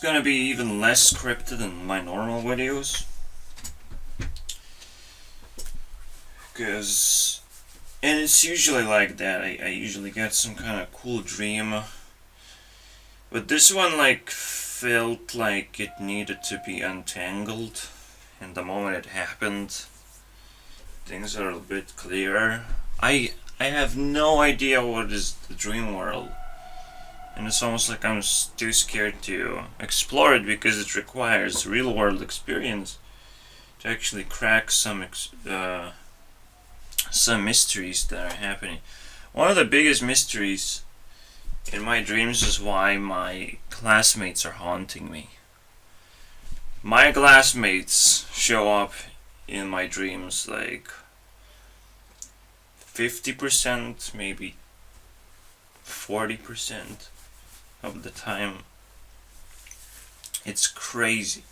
gonna be even less scripted than my normal videos. And it's usually like that. I usually get some kind of cool dream. But this one like felt like it needed to be untangled. And the moment it happened, things are a bit clearer. I have no idea what is the dream world. And it's almost like I'm too scared to explore it because it requires real world experience to actually crack some mysteries that are happening. One of the biggest mysteries in my dreams is why my classmates are haunting me. My classmates show up in my dreams like 50%, maybe 40% of the time. It's crazy.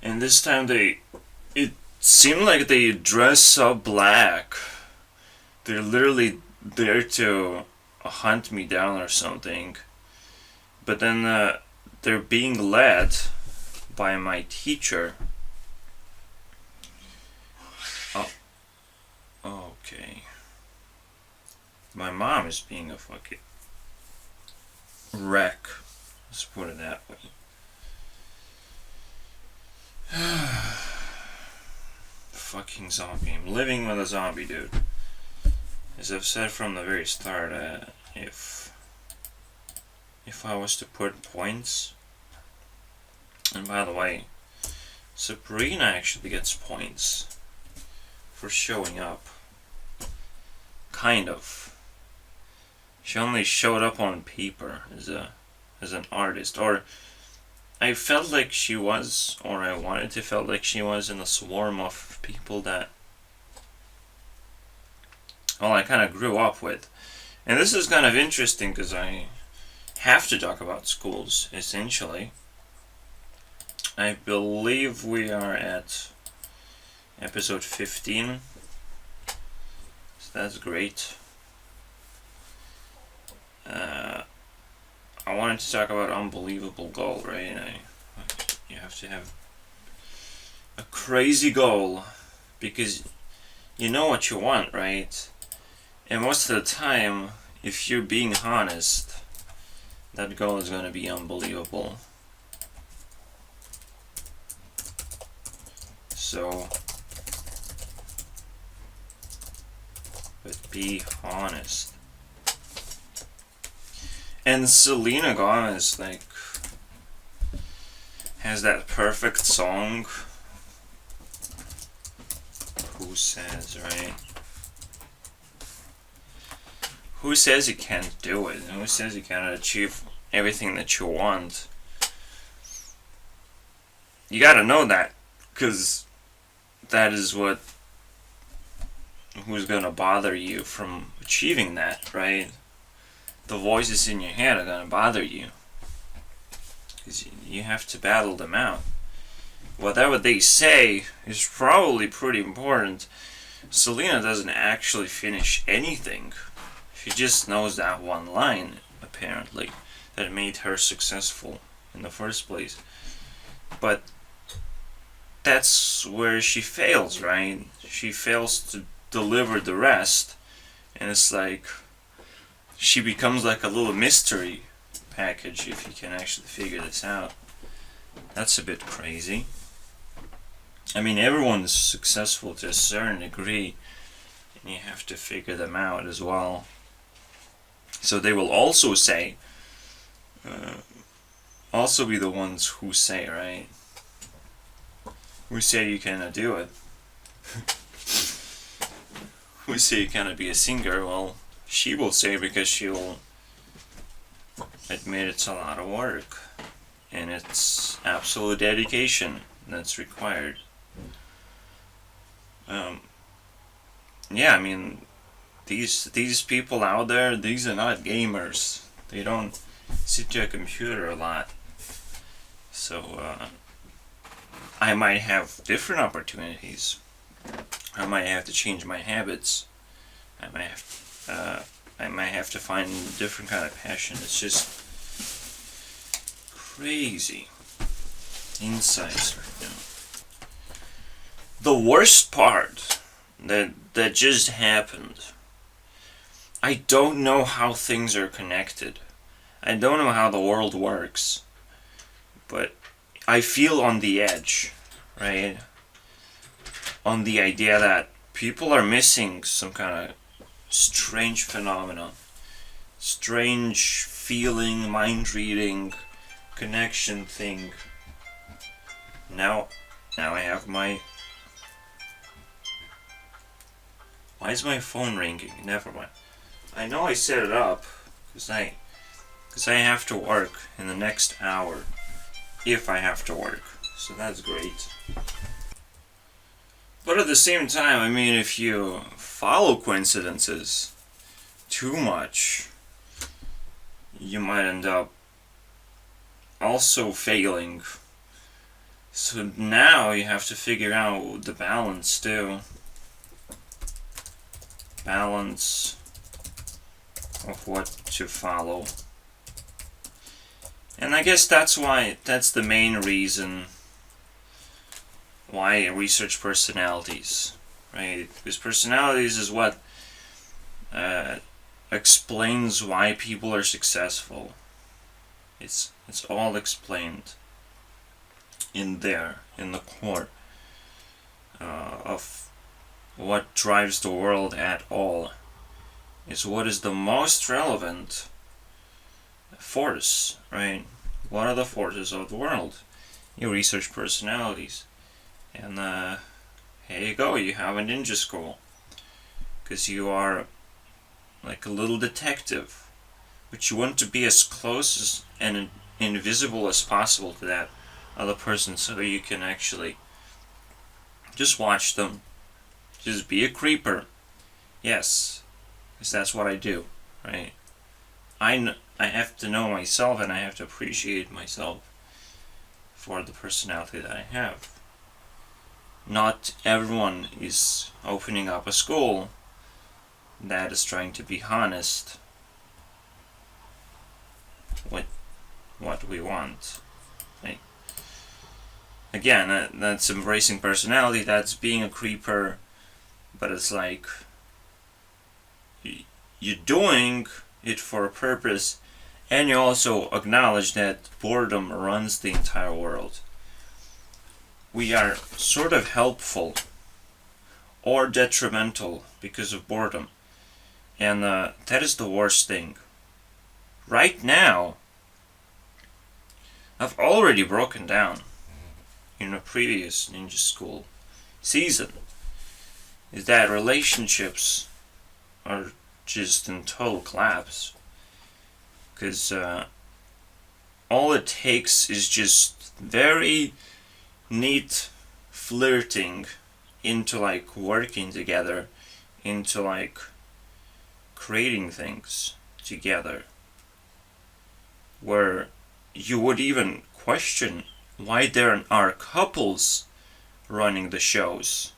And this time it seemed like they dress up black. They're literally there to hunt me down or something. But then they're being led by my teacher. Oh, okay. My mom is being a fucking wreck. Let's put it that way. Fucking zombie. I'm living with a zombie, dude. As I've said from the very start, if I was to put points, and by the way, Sabrina actually gets points for showing up. Kind of. She only showed up on paper as an artist, or I felt like she was, or I wanted to feel like she was in a swarm of people that, well, I kind of grew up with. And this is kind of interesting because I have to talk about schools, essentially. I believe we are at episode 15. So that's great. I wanted to talk about unbelievable goal, right? You have to have a crazy goal because you know what you want, right? And most of the time, if you're being honest, that goal is going to be unbelievable. So, but be honest. And Selena Gomez, like, has that perfect song. Who says, right? Who says you can't do it? Who says you cannot achieve everything that you want? You gotta know that, because that is who's gonna bother you from achieving that, right? The voices in your head are gonna bother you, because you have to battle them out. Whatever they say is probably pretty important. Selena doesn't actually finish anything. She just knows that one line, apparently, that made her successful in the first place. But that's where she fails, right? She fails to deliver the rest, and it's like she becomes like a little mystery package if you can actually figure this out. That's a bit crazy. I mean, everyone's successful to a certain degree, and you have to figure them out as well. So they will also say, also be the ones who say, right? Who say you cannot do it? Who say you cannot be a singer? Well, she will say because she will admit it's a lot of work. And it's absolute dedication that's required. Yeah, I mean, these people out there, these are not gamers. They don't sit to a computer a lot. So, I might have different opportunities. I might have to change my habits. I might have to find a different kind of passion. It's just crazy insights right now. The worst part that just happened, I don't know how things are connected. I don't know how the world works. But I feel on the edge, right? On the idea that people are missing some kind of strange phenomenon. Strange feeling, mind reading, connection thing. Now I have my... Why is my phone ringing? Never mind. I know I set it up because I have to work in the next hour. If I have to work. So that's great. But at the same time, I mean, if you follow coincidences too much, you might end up also failing. So now you have to figure out the balance too. Balance of what to follow. And I guess that's the main reason why I research personalities, right? Because personalities is what explains why people are successful. It's all explained in there, in the core of what drives the world at all. Is what is the most relevant force, right? What are the forces of the world? You research personalities. And here you go, you have a ninja school. Because you are like a little detective. But you want to be as close and invisible as possible to that other person so you can actually just watch them. Just be a creeper. Yes, because that's what I do, right? I have to know myself and I have to appreciate myself for the personality that I have. Not everyone is opening up a school that is trying to be honest with what we want. Right? Again, that's embracing personality, that's being a creeper, but it's like you're doing it for a purpose, and you also acknowledge that boredom runs the entire world. We are sort of helpful or detrimental because of boredom, and that is the worst thing. Right now, I've already broken down in a previous ninja school season, is that relationships are just in total collapse. Because all it takes is just very neat flirting into like working together, into like creating things together, where you would even question why there are couples running the shows.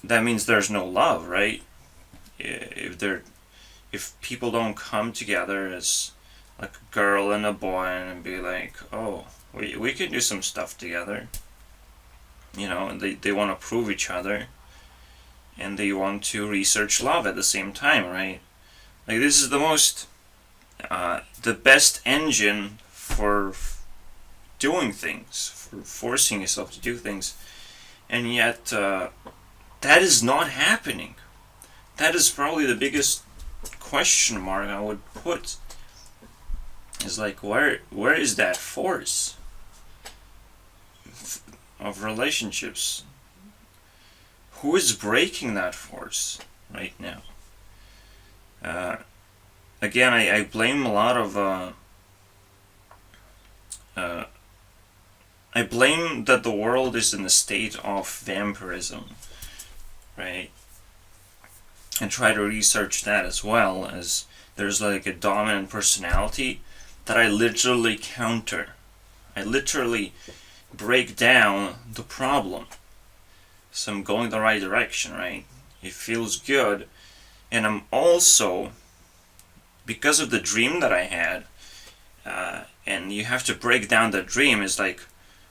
That means there's no love, right? If people don't come together as like a girl and a boy and be like, oh, we can do some stuff together. You know, they want to prove each other, and they want to research love at the same time, right? Like this is the best engine for doing things, for forcing yourself to do things, and yet that is not happening. That is probably the biggest question mark I would put. Is like where is that force of relationships? Who is breaking that force right now? Again, I blame a lot of I blame that the world is in a state of vampirism, right? And try to research that as well, as there's like a dominant personality that I literally counter. I literally break down the problem. So I'm going the right direction, right? It feels good. And I'm also, because of the dream that I had, and you have to break down the dream. It's like,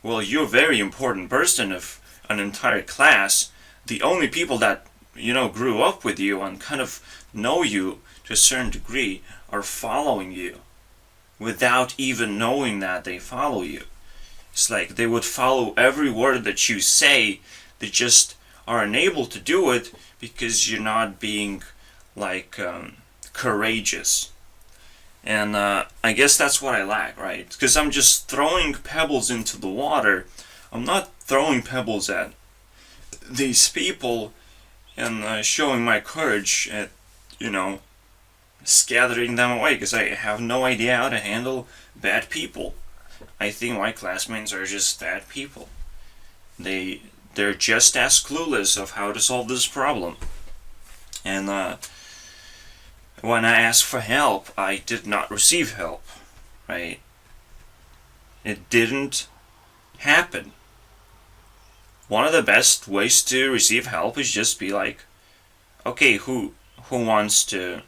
well, you're a very important person of an entire class. The only people that grew up with you and kind of know you to a certain degree are following you without even knowing that they follow you. It's like they would follow every word that you say. They just are unable to do it because you're not being like courageous. And I guess that's what I lack, right? Because I'm just throwing pebbles into the water. I'm not throwing pebbles at these people and showing my courage at, scattering them away, because I have no idea how to handle bad people. I think my classmates are just bad people. They're just as clueless of how to solve this problem. And when I asked for help, I did not receive help, right? It didn't happen. One of the best ways to receive help is just be like, okay, who wants to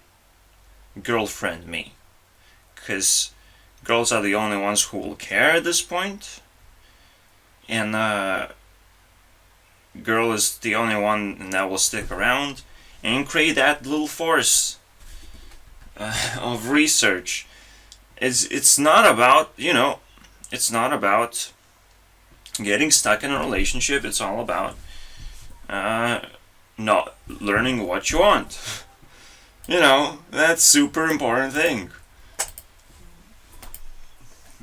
girlfriend me? Because girls are the only ones who will care at this point, and girl is the only one that will stick around and create that little force of research. It's not about it's not about getting stuck in a relationship. It's all about not learning what you want. That's super important thing.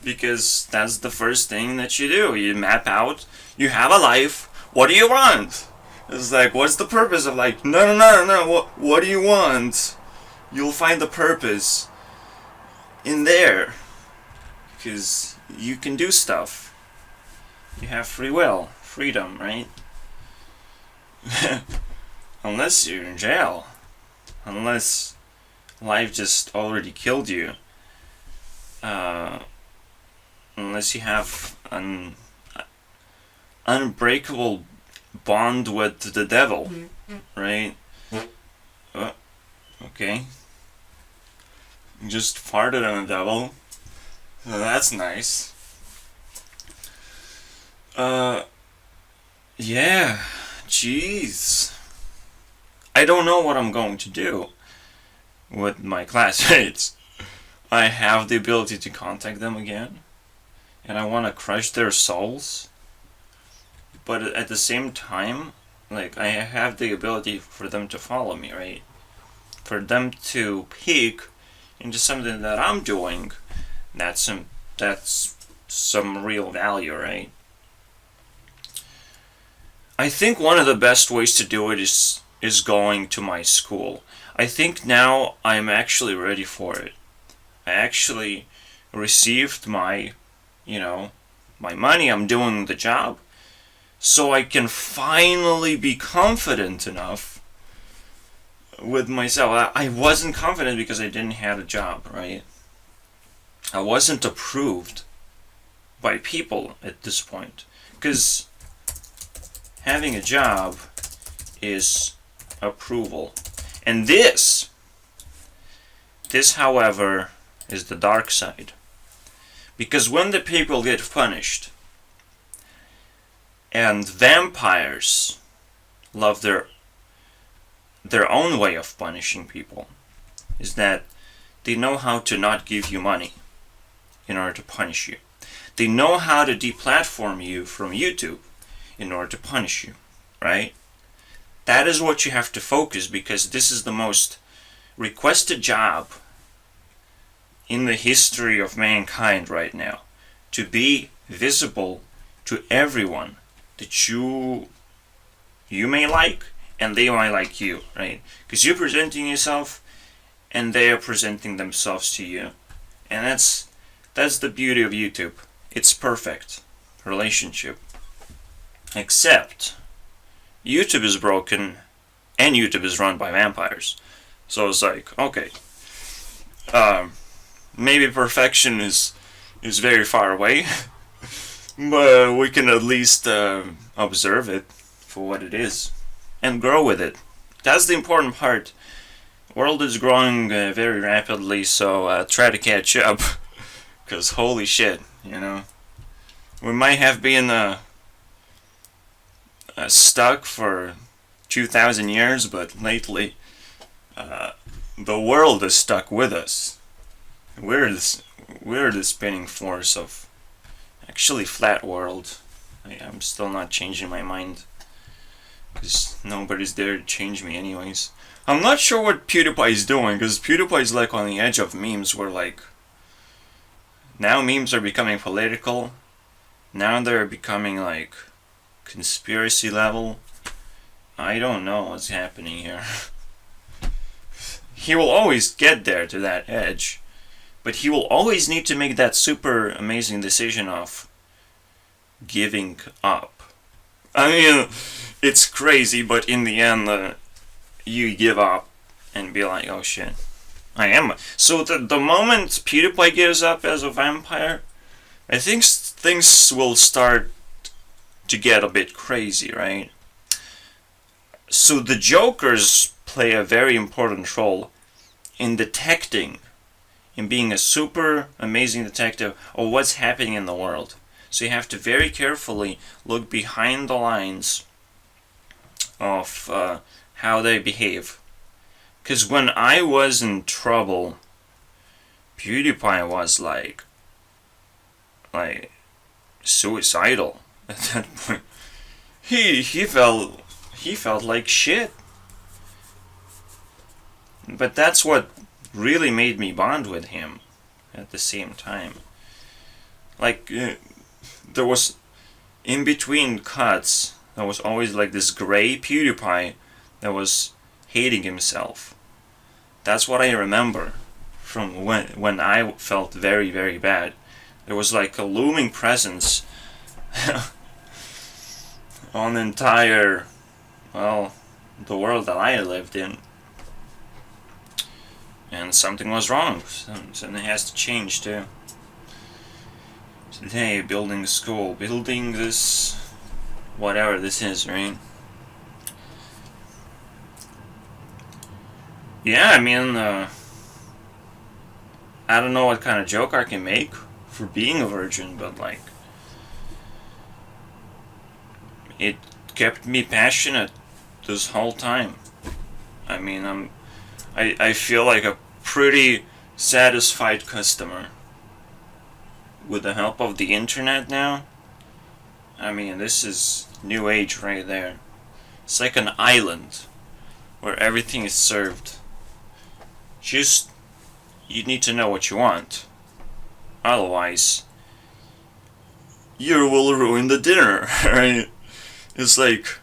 Because that's the first thing that you do. You map out, you have a life, what do you want? It's like, what's the purpose of like, no, what do you want? You'll find the purpose in there. Because you can do stuff. You have free will, freedom, right? Unless you're in jail. Unless life just already killed you. Unless you have an unbreakable bond with the devil, right? Okay. Just farted on the devil. So that's nice. Yeah. Jeez. I don't know what I'm going to do with my classmates. I have the ability to contact them again, and I want to crush their souls. But at the same time, like, I have the ability for them to follow me, right? For them to peek into something that I'm doing, that's some real value, right? I think one of the best ways to do it is going to my school. I think now I'm actually ready for it. I actually received my money. I'm doing the job. So I can finally be confident enough with myself. I wasn't confident because I didn't have a job, right? I wasn't approved by people at this point. Because having a job is approval. And this, however, is the dark side. Because when the people get punished, and vampires love their own way of punishing people, is that they know how to not give you money in order to punish you. They know how to deplatform you from YouTube in order to punish you, right? That is what you have to focus, because this is the most requested job in the history of mankind right now. To be visible to everyone that you may like and they might like you, right? Because you're presenting yourself and they are presenting themselves to you. And that's the beauty of YouTube. It's perfect relationship. Except YouTube is broken and YouTube is run by vampires. So it's like, okay, maybe perfection is very far away, but we can at least observe it for what it is and grow with it. That's the important part. World is growing very rapidly, so try to catch up, Because holy shit, we might have been stuck for 2,000 years, but lately the world is stuck with us. We're the spinning force of actually flat world. I'm still not changing my mind because nobody's there to change me anyways. I'm not sure what PewDiePie is doing, because PewDiePie is like on the edge of memes where like now memes are becoming political. Now they're becoming like conspiracy level. I don't know what's happening here. He will always get there to that edge, but he will always need to make that super amazing decision of giving up. I mean, it's crazy, but in the end, you give up and be like, oh shit, I am. So the moment PewDiePie gives up as a vampire, I think things will start to get a bit crazy, right? So the Jokers play a very important role in detecting, in being a super amazing detective of what's happening in the world. So you have to very carefully look behind the lines of how they behave. Because when I was in trouble, PewDiePie was like suicidal at that point. He felt like shit. But that's what really made me bond with him at the same time. Like, there was, in between cuts, there was always like this gray PewDiePie that was hating himself. That's what I remember from when I felt very, very bad. There was like a looming presence on the entire, the world that I lived in. And something was wrong. Something has to change too. Today, building a school, building this, whatever this is, right? Yeah, I mean, I don't know what kind of joke I can make for being a virgin, but like, it kept me passionate this whole time. I mean, I feel like a pretty satisfied customer with the help of the internet now. I mean, this is new age right there. It's like an island where everything is served. Just, you need to know what you want. Otherwise, you will ruin the dinner, right? It's like,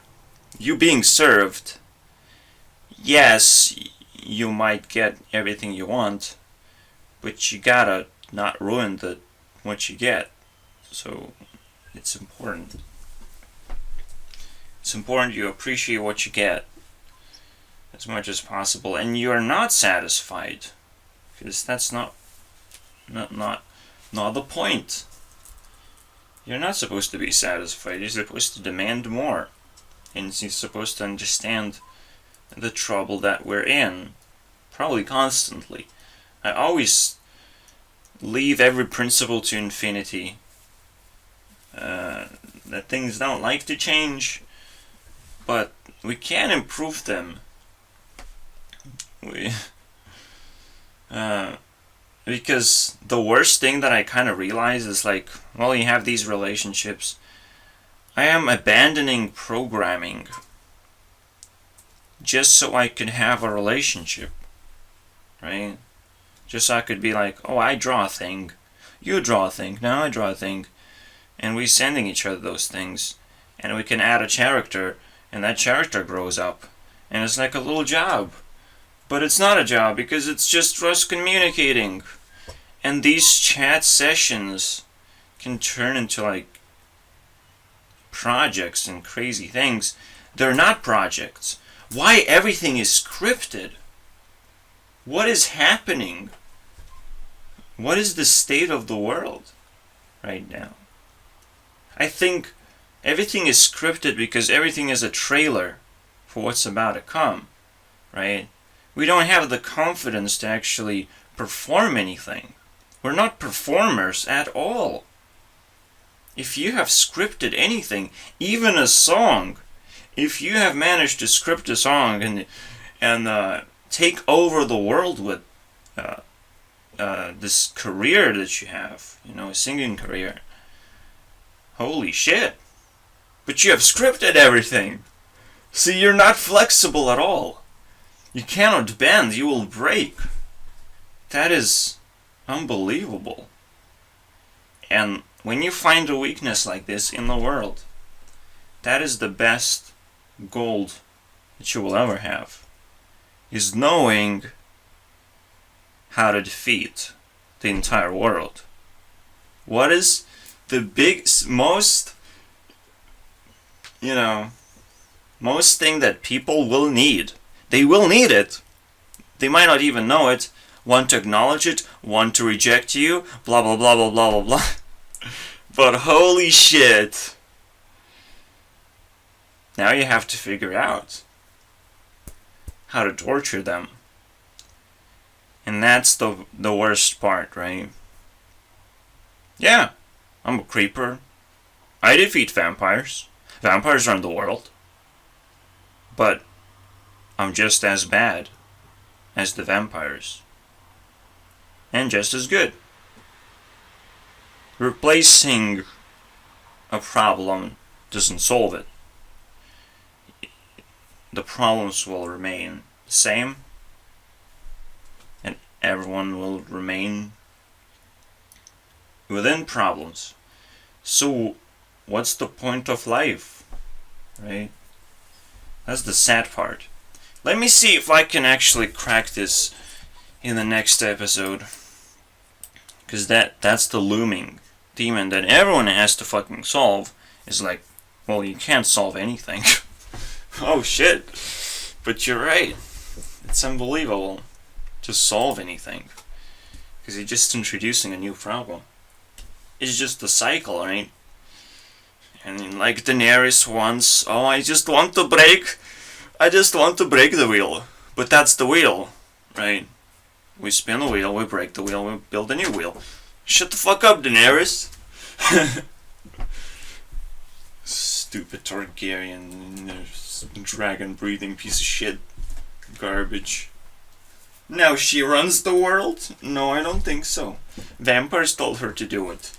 you being served, yes, you might get everything you want, but you gotta not ruin what you get. So it's important. It's important you appreciate what you get as much as possible, and you're not satisfied, because that's not the point. You're not supposed to be satisfied. You're supposed to demand more, and you're supposed to understand the trouble that we're in, probably constantly. I always leave every principle to infinity. That things don't like to change, but we can improve them. Because the worst thing that I kind of realize is like, well, you have these relationships. I am abandoning programming just so I could have a relationship, right? Just so I could be like, oh, I draw a thing, you draw a thing, now I draw a thing, and we're sending each other those things, and we can add a character, and that character grows up, and it's like a little job. But it's not a job, because it's just us communicating. And these chat sessions can turn into like projects and crazy things. They're not projects. Why everything is scripted? What is happening? What is the state of the world right now? I think everything is scripted because everything is a trailer for what's about to come, right? We don't have the confidence to actually perform anything. We're not performers at all. If you have scripted anything, even a song, if you have managed to script a song and take over the world with this career that you have, a singing career, holy shit. But you have scripted everything. See, you're not flexible at all. You cannot bend, you will break. That is unbelievable. And when you find a weakness like this in the world, that is the best gold that you will ever have. Is knowing how to defeat the entire world. What is the most thing that people will need? They will need it. They might not even know it, want to acknowledge it, want to reject you, blah blah blah blah blah blah blah. But holy shit. Now you have to figure out how to torture them. And that's the worst part, right? Yeah, I'm a creeper. I defeat vampires. Vampires run the world. But I'm just as bad as the vampires. And just as good. Replacing a problem doesn't solve it. The problems will remain the same, and everyone will remain within problems. So, what's the point of life? Right? That's the sad part. Let me see if I can actually crack this in the next episode. Because that's the looming demon that everyone has to fucking solve. Is like, well, you can't solve anything. Oh shit. But you're right. It's unbelievable to solve anything. Because you're just introducing a new problem. It's just the cycle, right? And like Daenerys once, I just want to break the wheel. But that's the wheel, right? We spin the wheel, we break the wheel, we build a new wheel. Shut the fuck up, Daenerys! Stupid Targaryen, dragon-breathing piece of shit. Garbage. Now she runs the world? No, I don't think so. Vampires told her to do it.